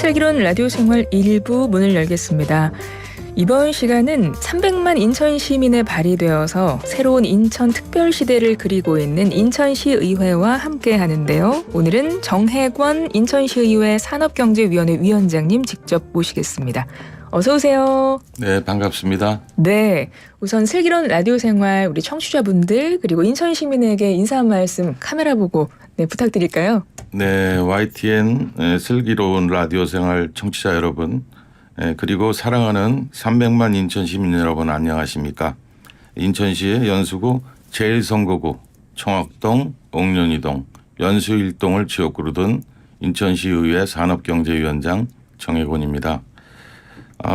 슬기로운 라디오 생활 1부 문을 열겠습니다. 이번 시간은 300만 인천 시민에 발의되어서 새로운 인천 특별시대를 그리고 있는 인천시의회와 함께 하는데요. 오늘은 정혜권 인천시의회 산업경제위원회 위원장님 직접 모시겠습니다. 어서 오세요. 네, 반갑습니다. 네, 우선 슬기로운 라디오 생활 우리 청취자분들 그리고 인천 시민에게 인사 한 말씀 카메라 보고 부탁드릴까요? 네, YTN 슬기로운 라디오 생활 청취자 여러분, 그리고 사랑하는 300만 인천 시민 여러분 안녕하십니까? 인천시의 연수구 제1선거구 청학동, 옥년이동, 연수 1동을 지역구로 둔 인천시의회 산업경제위원장 정혜곤입니다.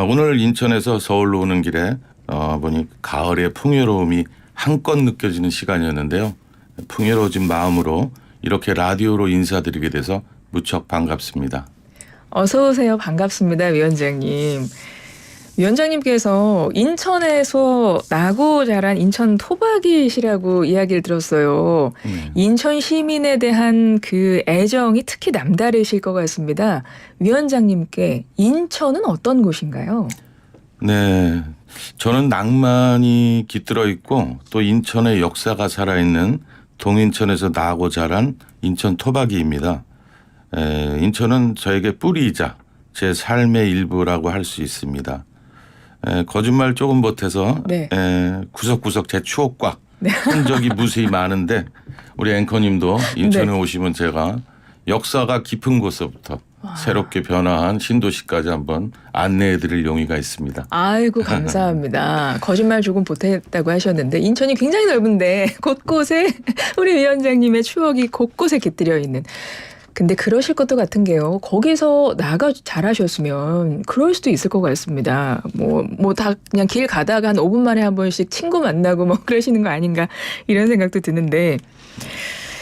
오늘 인천에서 서울로 오는 길에 보니 가을의 풍요로움이 한껏 느껴지는 시간이었는데요. 풍요로워진 마음으로 이렇게 라디오로 인사드리게 돼서 무척 반갑습니다. 어서 오세요. 반갑습니다. 위원장님. 위원장님께서 인천에서 나고 자란 인천 토박이시라고 이야기를 들었어요. 인천 시민에 대한 그 애정이 특히 남다르실 것 같습니다. 위원장님께 인천은 어떤 곳인가요? 네, 저는 낭만이 깃들어 있고 또 인천의 역사가 살아있는 동인천에서 나고 자란 인천 토박이입니다. 인천은 저에게 뿌리이자 제 삶의 일부라고 할 수 있습니다. 거짓말 조금 못해서 네. 구석구석 제 추억과 흔적이 무수히 많은데 우리 앵커님도 인천에 오시면 제가 역사가 깊은 곳서부터 새롭게 변화한 신도시까지 한번 안내해드릴 용의가 있습니다. 아이고 감사합니다. 거짓말 조금 보탰다고 하셨는데 인천이 굉장히 넓은데 곳곳에 우리 위원장님의 추억이 곳곳에 깃들여 있는. 근데 그러실 것도 같은 게요. 거기서 나가 잘하셨으면 그럴 수도 있을 것 같습니다. 다 그냥 길 가다가 한 5분 만에 한 번씩 친구 만나고 그러시는 거 아닌가 이런 생각도 드는데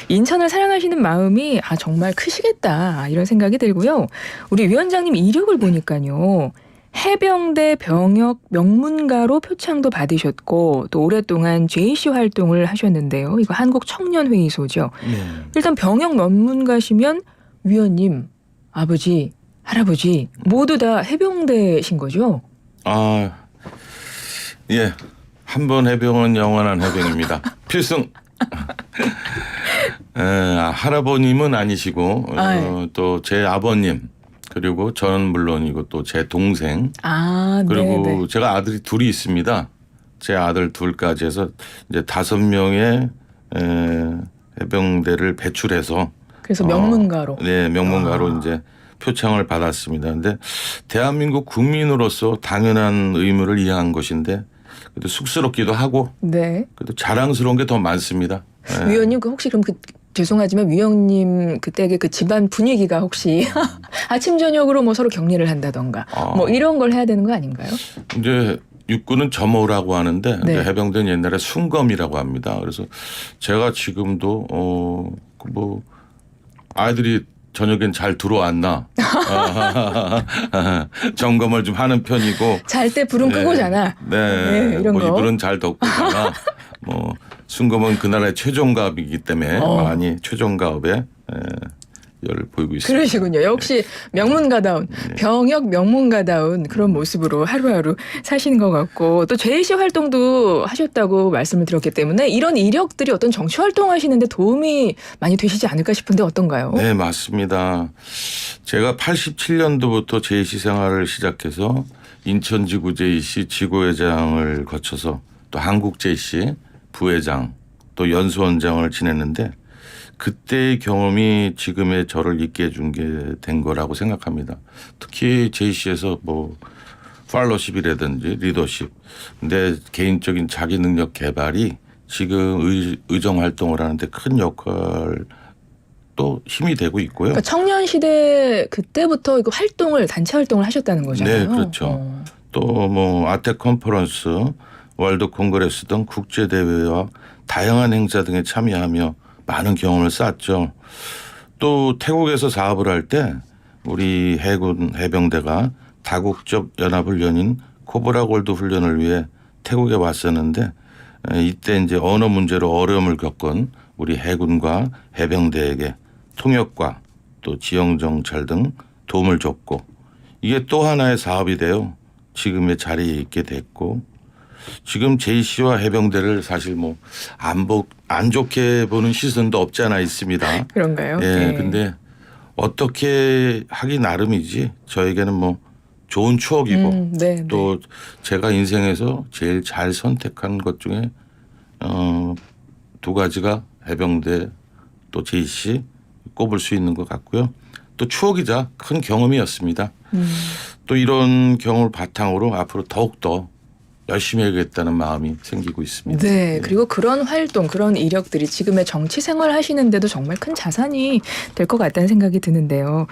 인천을 사랑하시는 마음이 정말 크시겠다 이런 생각이 들고요. 우리 위원장님 이력을 보니까요. 해병대 병역 명문가로 표창도 받으셨고 또 오랫동안 JC 활동을 하셨는데요. 이거 한국청년회의소죠. 일단 병역 명문가시면 위원님, 아버지, 할아버지 모두 다 해병대신 거죠? 예. 한 번 해병은 영원한 해병입니다. 필승. 할아버님은 아니시고 또 제 아버님 그리고 저는 물론이고 또 제 동생 그리고 네네. 제가 아들이 둘이 있습니다. 제 아들 둘까지 해서 이제 5명의 해병대를 배출해서 그래서 명문가로 네, 명문가로 이제 표창을 받았습니다. 근데 대한민국 국민으로서 당연한 의무를 이해한 것인데 그래도 쑥스럽기도 하고 그래도 자랑스러운 게 더 많습니다. 위원님 혹시 그럼 죄송하지만 위원님 그때의 그 집안 분위기가 혹시 아침 저녁으로 서로 격리를 한다던가 이런 걸 해야 되는 거 아닌가요? 이제 육군은 점호라고 하는데 해병대는 옛날에 순검이라고 합니다. 그래서 제가 지금도 아이들이 저녁엔 잘 들어왔나 점검을 좀 하는 편이고 잘 때 불은 끄고 자나 이런 거 이불은 잘 덮고 자나 순검은 그 나라의 최종가업이기 때문에 많이 최종가업에 열을 보이고 있습니다. 그러시군요. 역시 명문가다운 병역 명문가다운 그런 모습으로 하루하루 사시는 것 같고 또 JC 활동도 하셨다고 말씀을 드렸기 때문에 이런 이력들이 어떤 정치 활동하시는 데 도움이 많이 되시지 않을까 싶은데 어떤가요? 네, 맞습니다. 제가 87년도부터 JC 생활을 시작해서 인천지구 JC 지구회장을 거쳐서 또 한국 JC 부회장 또 연수원장을 지냈는데 그때의 경험이 지금의 저를 있게 해준 게 된 거라고 생각합니다. 특히 JC에서 팔로십이라든지 리더십, 내 개인적인 자기 능력 개발이 지금 의정 활동을 하는데 큰 역할 또 힘이 되고 있고요. 그러니까 청년 시대 그때부터 이거 단체 활동을 하셨다는 거잖아요. 네, 그렇죠. 또 아텍 컨퍼런스, 월드 콩그레스 등 국제 대회와 다양한 행사 등에 참여하며 많은 경험을 쌓았죠. 또 태국에서 사업을 할 때 우리 해군 해병대가 다국적 연합훈련인 코브라 골드 훈련을 위해 태국에 왔었는데 이때 이제 언어 문제로 어려움을 겪은 우리 해군과 해병대에게 통역과 또 지형 정찰 등 도움을 줬고 이게 또 하나의 사업이 돼요. 지금의 자리에 있게 됐고 지금 JC와 해병대를 사실 뭐 안 좋게 보는 시선도 없지 않아 있습니다. 그런가요? 예, 네. 근데 어떻게 하기 나름이지 저에게는 뭐 좋은 추억이고 네, 또 제가 인생에서 제일 잘 선택한 것 중에 두 가지가 해병대 또 JC 꼽을 수 있는 것 같고요. 또 추억이자 큰 경험이었습니다. 또 이런 경험을 바탕으로 앞으로 더욱더 열심히 해야겠다는 마음이 생기고 있습니다. 네, 그리고 그런 활동, 그런 이력들이 지금의 정치 생활 하시는데도 정말 큰 자산이 될 것 같다는 생각이 드는데요.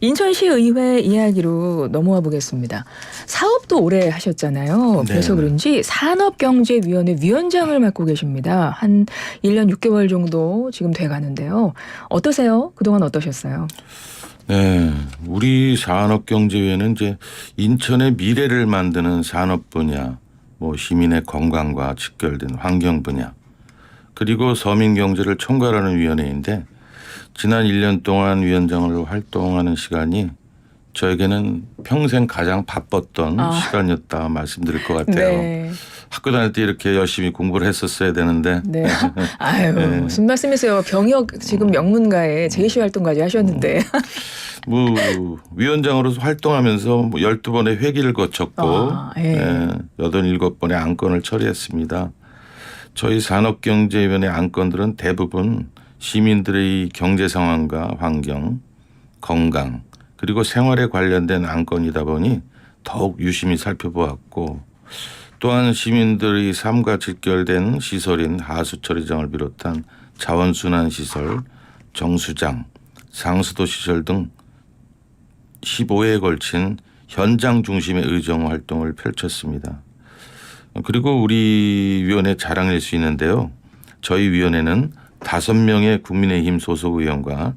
인천시 의회 이야기로 넘어와 보겠습니다. 사업도 오래 하셨잖아요. 그래서 네. 그런지 산업경제위원회 위원장을 맡고 계십니다. 한 1년 6개월 정도 지금 돼가는데요. 어떠세요? 그동안 어떠셨어요? 네, 우리 산업경제위원회는 이제 인천의 미래를 만드는 산업 분야, 뭐 시민의 건강과 직결된 환경 분야, 그리고 서민 경제를 총괄하는 위원회인데 지난 1년 동안 위원장으로 활동하는 시간이 저에게는 평생 가장 바빴던 시간이었다 말씀드릴 것 같아요. 네. 학교 다닐 때 이렇게 열심히 공부를 했었어야 되는데 네. 아유, 네. 무슨 말씀이세요? 병역 지금 명문가에 JC 활동까지 하셨는데. 뭐 위원장으로서 활동하면서 뭐 12번의 회기를 거쳤고 예. 87번의 안건을 처리했습니다. 저희 산업경제위원회 안건들은 대부분 시민들의 경제 상황과 환경, 건강 그리고 생활에 관련된 안건이다 보니 더욱 유심히 살펴보았고 또한 시민들의 삶과 직결된 시설인 하수처리장을 비롯한 자원순환시설, 정수장, 상수도 시설 등 15회에 걸친 현장 중심의 의정 활동을 펼쳤습니다. 그리고 우리 위원회 자랑일 수 있는데요. 저희 위원회는 5명의 국민의힘 소속 의원과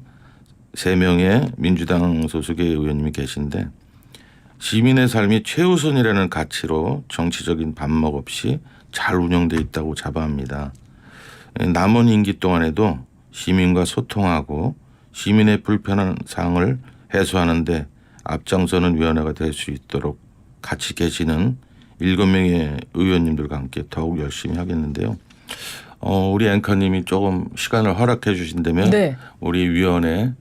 3명의 민주당 소속의 의원님이 계신데 시민의 삶이 최우선이라는 가치로 정치적인 반목 없이 잘 운영돼 있다고 자부합니다. 남은 임기 동안에도 시민과 소통하고 시민의 불편한 사항을 해소하는 데 앞장서는 위원회가 될 수 있도록 같이 계시는 7명의 의원님들과 함께 더욱 열심히 하겠는데요. 우리 앵커님이 조금 시간을 허락해 주신다면 네. 우리 위원회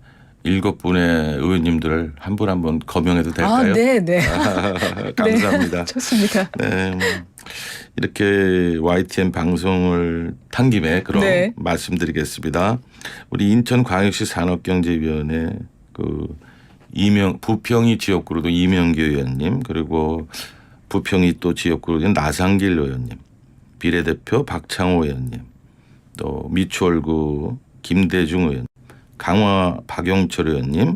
7분의 의원님들을 한 분 한 분 거명해도 될까요? 네. 감사합니다. 네, 좋습니다. 네, 이렇게 YTN 방송을 탄 김에 그럼 네. 말씀드리겠습니다. 우리 인천광역시 산업경제위원회 부평이 지역구로도 이명기 의원님 그리고 부평이 또 지역구로는 나상길 의원님, 비례대표 박창호 의원님, 또 미추홀구 김대중 의원, 강화 박영철 의원님,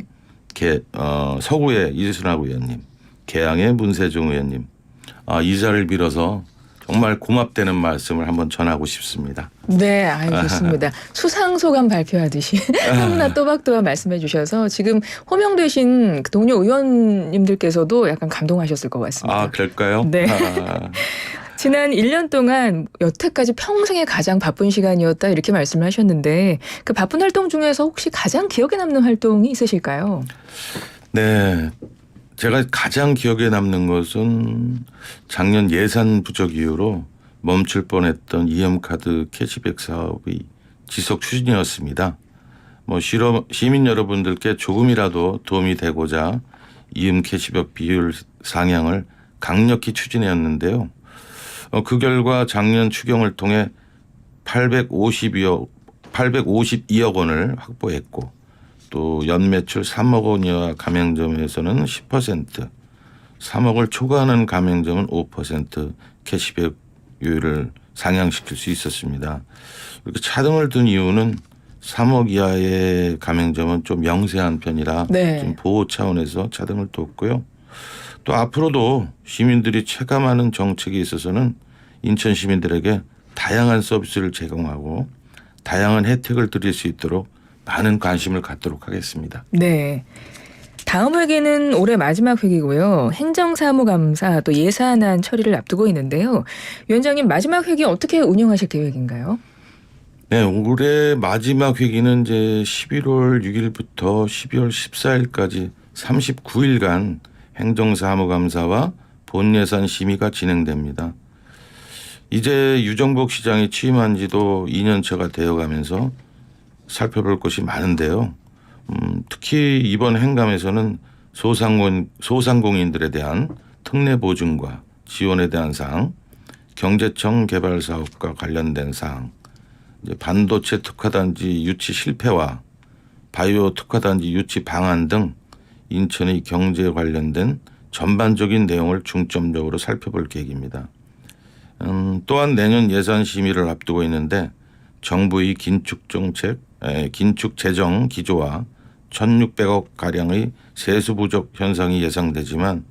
서구의 이순학 의원님, 계양의 문세종 의원님, 이 자리를 빌어서 정말 고맙다는 말씀을 한번 전하고 싶습니다. 네, 좋습니다. 수상소감 발표하듯이 너무나 또박또박 말씀해 주셔서 지금 호명되신 그 동료 의원님들께서도 약간 감동하셨을 것 같습니다. 그럴까요? 네. 지난 1년 동안 여태까지 평생에 가장 바쁜 시간이었다 이렇게 말씀을 하셨는데 그 바쁜 활동 중에서 혹시 가장 기억에 남는 활동이 있으실까요? 네. 제가 가장 기억에 남는 것은 작년 예산 부족 이후로 멈출 뻔했던 EM카드 캐시백 사업의 지속 추진이었습니다. 시민 여러분들께 조금이라도 도움이 되고자 EM 캐시백 비율 상향을 강력히 추진했는데요. 그 결과 작년 추경을 통해 852억 원을 확보했고 또 연매출 3억 원 이하 가맹점에서는 10%, 3억을 초과하는 가맹점은 5% 캐시백율을 상향시킬 수 있었습니다. 이렇게 차등을 둔 이유는 3억 이하의 가맹점은 좀 영세한 편이라 좀 보호 차원에서 차등을 뒀고요. 또 앞으로도 시민들이 체감하는 정책에 있어서는 인천 시민들에게 다양한 서비스를 제공하고 다양한 혜택을 드릴 수 있도록 많은 관심을 갖도록 하겠습니다. 네. 다음 회기는 올해 마지막 회기고요. 행정사무감사 또 예산안 처리를 앞두고 있는데요. 위원장님 마지막 회기 어떻게 운영하실 계획인가요? 네, 올해 마지막 회기는 이제 11월 6일부터 12월 14일까지 39일간 행정사무감사와 본예산 심의가 진행됩니다. 이제 유정복 시장이 취임한 지도 2년차가 되어가면서 살펴볼 것이 많은데요. 특히 이번 행감에서는 소상공인들에 대한 특례 보증과 지원에 대한 사항, 경제청 개발 사업과 관련된 사항, 이제 반도체 특화단지 유치 실패와 바이오 특화단지 유치 방안 등 인천의 경제에 관련된 전반적인 내용을 중점적으로 살펴볼 계획입니다. 또한 내년 예산 심의를 앞두고 있는데 정부의 긴축 재정 기조와 1,600억 가량의 세수 부족 현상이 예상되지만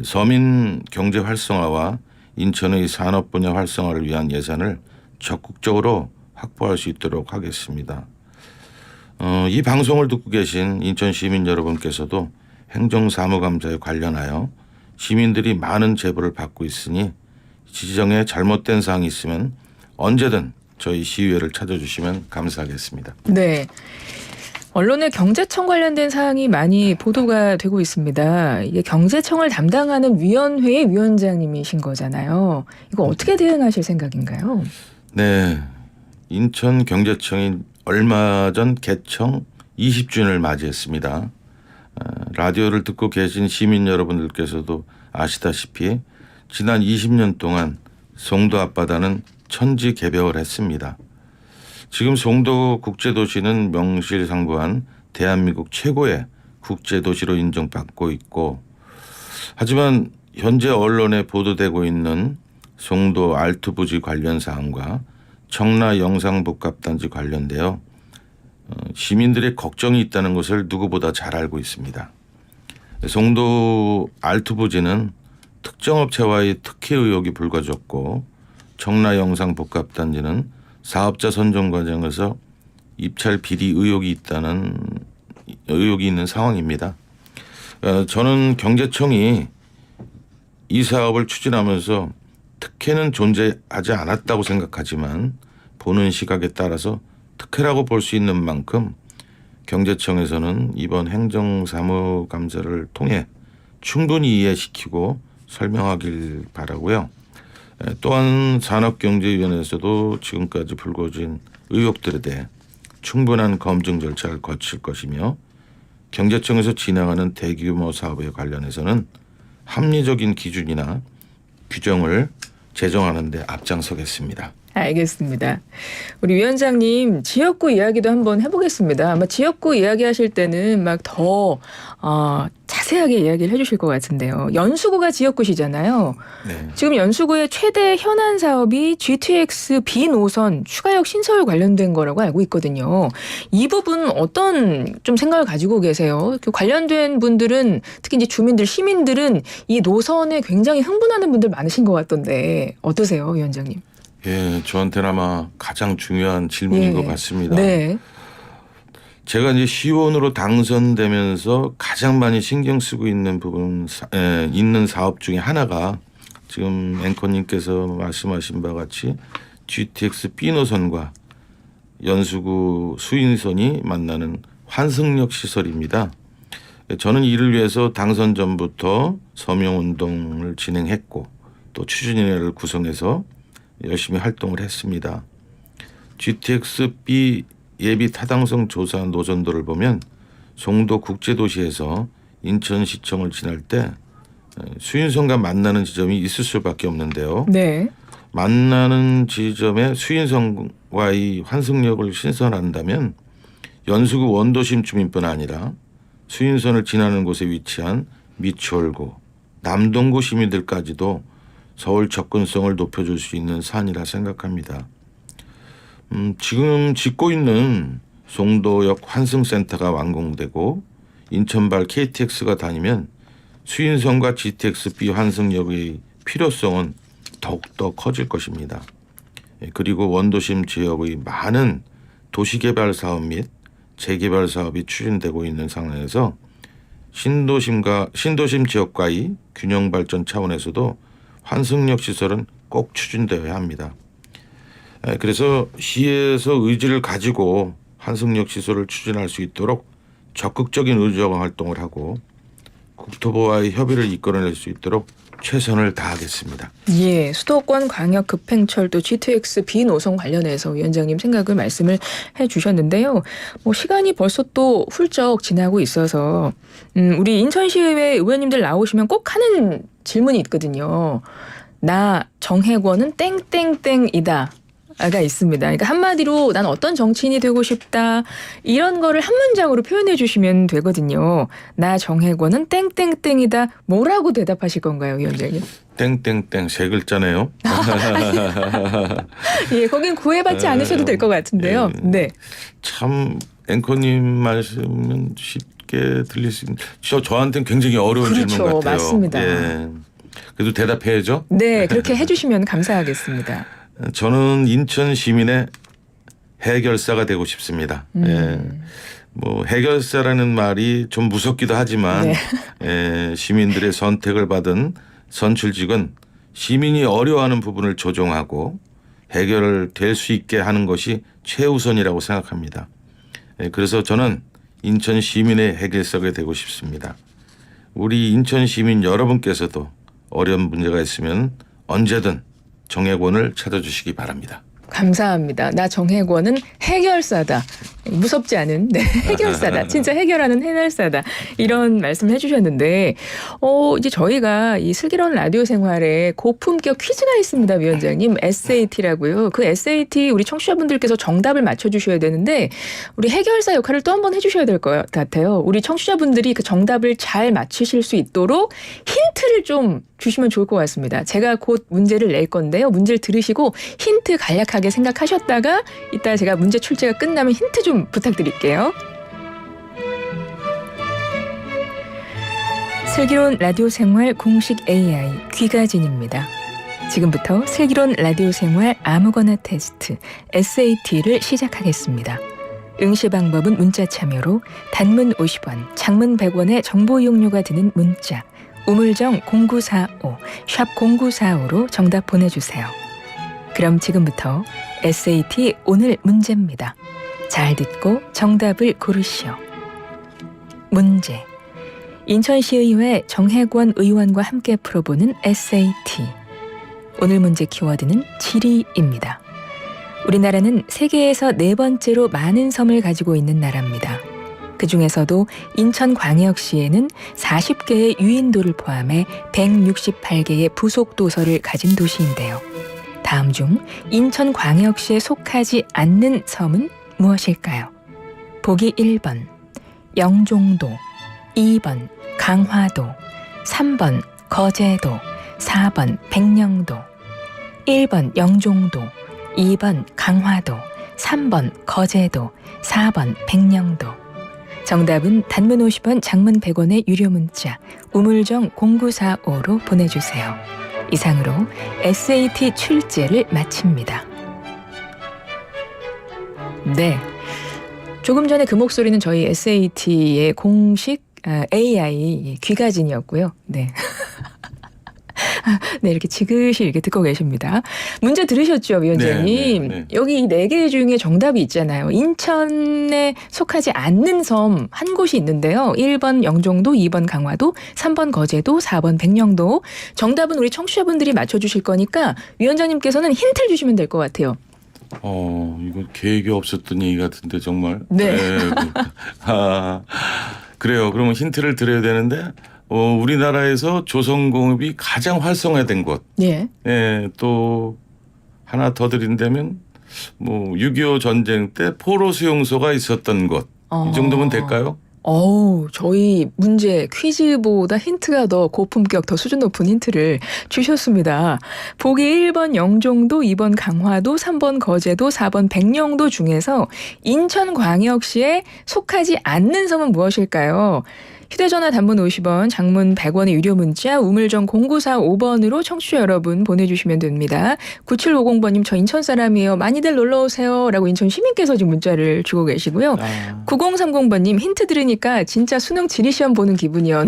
서민 경제 활성화와 인천의 산업 분야 활성화를 위한 예산을 적극적으로 확보할 수 있도록 하겠습니다. 이 방송을 듣고 계신 인천 시민 여러분께서도 행정사무감사에 관련하여 시민들이 많은 제보를 받고 있으니 지정에 잘못된 사항이 있으면 언제든 저희 시의회를 찾아주시면 감사하겠습니다. 네. 언론에 경제청 관련된 사항이 많이 보도가 되고 있습니다. 이게 경제청을 담당하는 위원회의 위원장님이신 거잖아요. 이거 어떻게 대응하실 생각인가요? 네. 인천경제청이 얼마 전 개청 20주년을 맞이했습니다. 라디오를 듣고 계신 시민 여러분들께서도 아시다시피 지난 20년 동안 송도 앞바다는 천지개벽을 했습니다. 지금 송도 국제도시는 명실상부한 대한민국 최고의 국제도시로 인정받고 있고, 하지만 현재 언론에 보도되고 있는 송도 알투부지 관련 사항과 청라 영상복합단지 관련되어 시민들의 걱정이 있다는 것을 누구보다 잘 알고 있습니다. 송도 알투부지는 특정 업체와의 특혜 의혹이 불거졌고, 청라 영상복합단지는 사업자 선정 과정에서 입찰 비리 의혹이 있는 상황입니다. 저는 경제청이 이 사업을 추진하면서 특혜는 존재하지 않았다고 생각하지만 보는 시각에 따라서 특혜라고 볼 수 있는 만큼 경제청에서는 이번 행정사무감사를 통해 충분히 이해시키고 설명하길 바라고요. 또한 산업경제위원회에서도 지금까지 불거진 의혹들에 대해 충분한 검증 절차를 거칠 것이며, 경제청에서 진행하는 대규모 사업에 관련해서는 합리적인 기준이나 규정을 제정하는 데 앞장서겠습니다. 알겠습니다. 우리 위원장님 지역구 이야기도 한번 해보겠습니다. 아마 지역구 이야기하실 때는 막 더 자세하게 이야기를 해주실 것 같은데요. 연수구가 지역구시잖아요. 네. 지금 연수구의 최대 현안 사업이 GTX B 노선 추가역 신설 관련된 거라고 알고 있거든요. 이 부분 어떤 좀 생각을 가지고 계세요? 그 관련된 분들은, 특히 이제 주민들, 시민들은 이 노선에 굉장히 흥분하는 분들 많으신 것 같던데 어떠세요, 위원장님? 예, 저한테는 아마 가장 중요한 질문인 것 같습니다. 네. 제가 이제 시의원으로 당선되면서 가장 많이 신경 쓰고 있는 있는 사업 중에 하나가 지금 앵커님께서 말씀하신 바와 같이 GTX B 노선과 연수구 수인선이 만나는 환승역 시설입니다. 저는 이를 위해서 당선 전부터 서명운동을 진행했고 또 추진위원회를 구성해서 열심히 활동을 했습니다. GTX B 예비 타당성 조사 노선도를 보면 송도 국제도시에서 인천시청을 지날 때 수인선과 만나는 지점이 있을 수밖에 없는데요. 네. 만나는 지점에 수인선과의 환승역을 신설한다면 연수구 원도심 주민뿐 아니라 수인선을 지나는 곳에 위치한 미추홀구, 남동구 시민들까지도 서울 접근성을 높여줄 수 있는 사안이라 생각합니다. 지금 짓고 있는 송도역 환승센터가 완공되고 인천발 KTX가 다니면 수인선과 GTX-B 환승역의 필요성은 더욱더 커질 것입니다. 그리고 원도심 지역의 많은 도시개발 사업 및 재개발 사업이 추진되고 있는 상황에서 신도심 지역과의 균형 발전 차원에서도 환승역 시설은 꼭 추진되어야 합니다. 그래서 시에서 의지를 가지고 환승역 시설을 추진할 수 있도록 적극적인 의정 활동을 하고 국토부와의 협의를 이끌어낼 수 있도록 최선을 다하겠습니다. 예, 수도권 광역 급행철도 GTX B 노선 관련해서 위원장님 생각을 말씀을 해주셨는데요. 뭐 시간이 벌써 또 훌쩍 지나고 있어서 우리 인천시의회 의원님들 나오시면 꼭 하는 질문이 있거든요. 나 정혜권은 땡땡땡이다. 가 있습니다. 그러니까 한마디로 난 어떤 정치인이 되고 싶다 이런 거를 한 문장으로 표현해 주시면 되거든요. 나 정혜권은 땡땡땡이다. 뭐라고 대답하실 건가요, 위원장님? 땡땡땡 세 글자네요. 예, 거긴 구애받지 않으셔도 될 것 같은데요. 예. 네. 참 앵커님 말씀은 쉽게 들릴 수 있는 저한테는 굉장히 어려운 그렇죠, 질문 같아요. 맞습니다. 예. 그래도 대답해야죠. 네, 그렇게 해주시면 감사하겠습니다. 저는 인천 시민의 해결사가 되고 싶습니다. 예. 뭐 해결사라는 말이 좀 무섭기도 하지만 네. 예, 시민들의 선택을 받은 선출직은 시민이 어려워하는 부분을 조정하고 해결될 수 있게 하는 것이 최우선이라고 생각합니다. 예, 그래서 저는 인천 시민의 해결사가 되고 싶습니다. 우리 인천 시민 여러분께서도 어려운 문제가 있으면 언제든 정혜권을 찾아주시기 바랍니다. 감사합니다. 나 정혜권은 해결사다. 무섭지 않은 해결사다. 진짜 해결하는 해결사다. 이런 말씀을 해주셨는데 이제 저희가 이 슬기로운 라디오 생활에 고품격 퀴즈가 있습니다. 위원장님. SAT라고요. 그 SAT 우리 청취자분들께서 정답을 맞춰주셔야 되는데 우리 해결사 역할을 또 한 번 해주셔야 될 것 같아요. 우리 청취자분들이 그 정답을 잘 맞추실 수 있도록 힌트를 좀 주시면 좋을 것 같습니다. 제가 곧 문제를 낼 건데요. 문제를 들으시고 힌트 간략하게 생각하셨다가 이따 제가 문제 출제가 끝나면 힌트 좀 부탁드릴게요. 슬기로운 라디오 생활 공식 AI 귀가진입니다. 지금부터 슬기로운 라디오 생활 아무거나 테스트 SAT를 시작하겠습니다. 응시 방법은 문자 참여로 단문 50원, 장문 100원의 정보 이용료가 드는 문자 우물정 0945, 샵 0945로 정답 보내주세요. 그럼 지금부터 SAT 오늘 문제입니다. 잘 듣고 정답을 고르시오. 문제. 인천시의회 정혜권 의원과 함께 풀어보는 SAT. 오늘 문제 키워드는 지리입니다. 우리나라는 세계에서 네 번째로 많은 섬을 가지고 있는 나라입니다. 그중에서도 인천광역시에는 40개의 유인도를 포함해 168개의 부속도서를 가진 도시인데요. 다음 중 인천광역시에 속하지 않는 섬은 무엇일까요? 보기 1번 영종도, 2번 강화도, 3번 거제도, 4번 백령도. 1번 영종도, 2번 강화도, 3번 거제도, 4번 백령도. 정답은 단문 50원, 장문 100원의 유료 문자 우물정 0945로 보내주세요. 이상으로 SAT 출제를 마칩니다. 네, 조금 전에 그 목소리는 저희 SAT의 공식 AI 귀가진이었고요. 네. 네, 이렇게 지그시 이렇게 듣고 계십니다. 문제 들으셨죠, 위원장님? 네. 여기 이 4개 중에 정답이 있잖아요. 인천에 속하지 않는 섬 한 곳이 있는데요. 1번 영종도, 2번 강화도, 3번 거제도, 4번 백령도. 정답은 우리 청취자분들이 맞춰주실 거니까 위원장님께서는 힌트를 주시면 될 것 같아요. 이거 계획이 없었던 얘기 같은데 정말. 네. 그래요. 그러면 힌트를 드려야 되는데 우리나라에서 조선공업이 가장 활성화된 곳. 예. 예, 또 하나 더 드린다면 6.25 전쟁 때 포로 수용소가 있었던 곳. 이 정도면 될까요? 저희 문제 퀴즈보다 힌트가 더 고품격, 더 수준 높은 힌트를 주셨습니다. 보기 1번 영종도, 2번 강화도, 3번 거제도, 4번 백령도 중에서 인천광역시에 속하지 않는 섬은 무엇일까요? 휴대전화 단문 50원, 장문 100원의 유료 문자 우물정 0945번으로 청취자 여러분 보내주시면 됩니다. 9750번님 저 인천 사람이에요. 많이들 놀러오세요. 라고 인천 시민께서 지금 문자를 주고 계시고요. 9030번님 힌트 들으니까 진짜 수능 지리시험 보는 기분이요.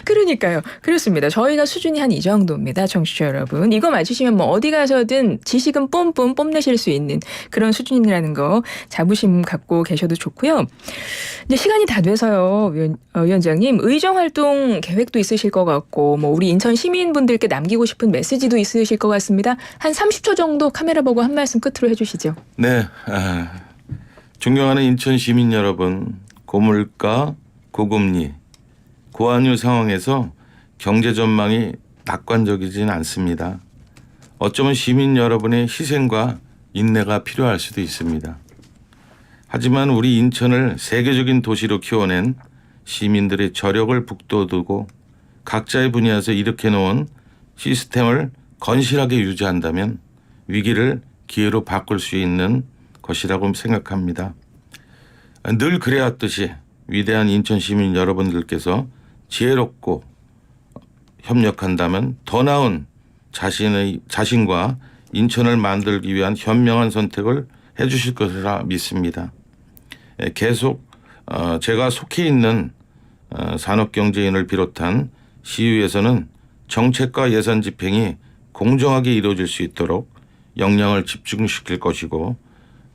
그러니까요. 그렇습니다. 저희가 수준이 한 이 정도입니다. 청취자 여러분. 이거 맞추시면 뭐 어디 가서든 지식은 뽐뽐 뽐내실 수 있는 그런 수준이라는 거 자부심 갖고 계셔도 좋고요. 이제 시간이 다 돼서요. 위원장님, 의정 활동 계획도 있으실 것 같고, 뭐 우리 인천 시민분들께 남기고 싶은 메시지도 있으실 것 같습니다. 한 30초 정도 카메라 보고 한 말씀 끝으로 해주시죠. 네, 존경하는 인천 시민 여러분, 고물가, 고금리, 고환율 상황에서 경제 전망이 낙관적이진 않습니다. 어쩌면 시민 여러분의 희생과 인내가 필요할 수도 있습니다. 하지만 우리 인천을 세계적인 도시로 키워낸 시민들의 저력을 북돋우고 각자의 분야에서 일으켜놓은 시스템을 건실하게 유지한다면 위기를 기회로 바꿀 수 있는 것이라고 생각합니다. 늘 그래왔듯이 위대한 인천 시민 여러분들께서 지혜롭고 협력한다면 더 나은 자신과 인천을 만들기 위한 현명한 선택을 해주실 것이라 믿습니다. 계속 제가 속해 있는 산업경제인을 비롯한 시의회에서는 정책과 예산 집행이 공정하게 이루어질 수 있도록 역량을 집중시킬 것이고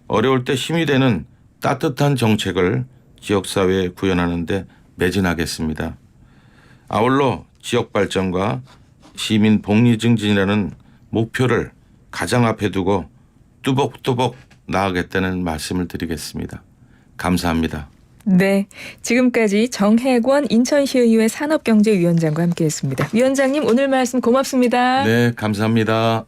어려울 때 힘이 되는 따뜻한 정책을 지역사회에 구현하는 데 매진하겠습니다. 아울러 지역 발전과 시민 복리 증진이라는 목표를 가장 앞에 두고 뚜벅뚜벅 나아가겠다는 말씀을 드리겠습니다. 감사합니다. 네, 지금까지 정혜권 인천시의회 산업경제위원장과 함께했습니다. 위원장님 오늘 말씀 고맙습니다. 네, 감사합니다.